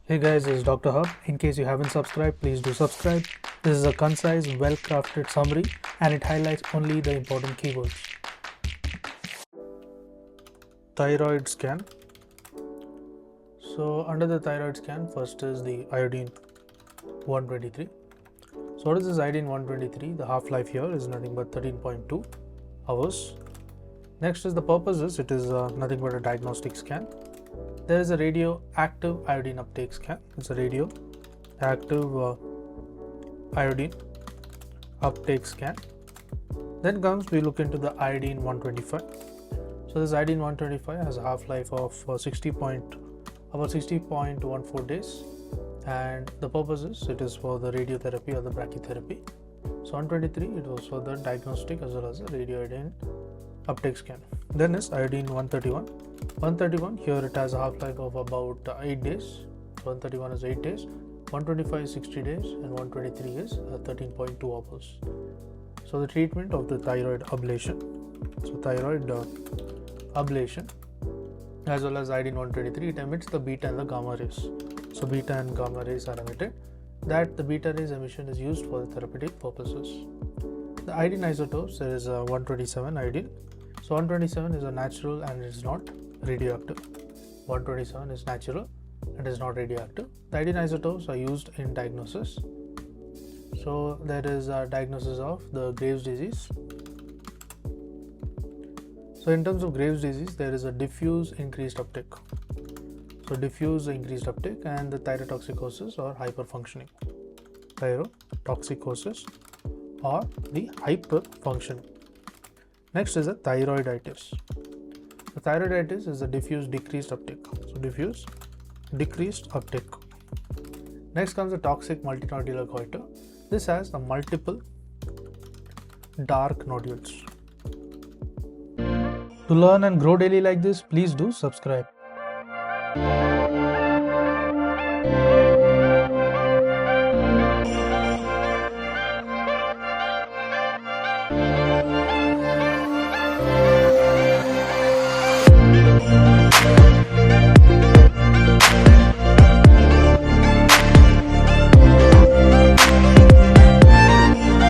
Hey guys, this is Dr. Hub. In case you haven't subscribed, please do subscribe. This is a concise, well-crafted summary and it highlights only the important keywords. Thyroid scan. So under the thyroid scan, first is the iodine 123. So what is this iodine 123? The half-life here is nothing but 13.2 hours. Next is the purposes. It is nothing but a diagnostic scan. There is a radioactive iodine uptake scan. It's a radioactive iodine uptake scan. Then comes we look into the iodine 125. So this iodine 125 has a half-life of about 60.14 days, and the purpose is it is for the radiotherapy or the brachytherapy. So 123 it was for the diagnostic as well as the radioiodine uptake scan. Then is iodine 131. 131 here it has a half-life of about 8 days. So 131 is 8 days, 125 is 60 days, and 123 is 13.2 hours. So the treatment of the thyroid ablation. So thyroid ablation as well as iodine 123, it emits the beta and the gamma rays. So beta and gamma rays are emitted. That the beta rays emission is used for the therapeutic purposes. The iodine isotopes, there is a 127 iodine. So 127 is a natural and it is not radioactive. 127 is natural and is not radioactive. The iodine isotopes are used in diagnosis. So there is a diagnosis of the Graves' disease. So in terms of Graves' disease, there is a diffuse increased uptake. So diffuse increased uptake and the thyrotoxicosis or hyperfunctioning. Thyrotoxicosis or the hyperfunctioning. Next is a thyroiditis. The thyroiditis is a diffuse decreased uptake. So diffuse decreased uptake. Next comes the toxic multinodular goiter. This has the multiple dark nodules. To learn and grow daily like this, please do subscribe.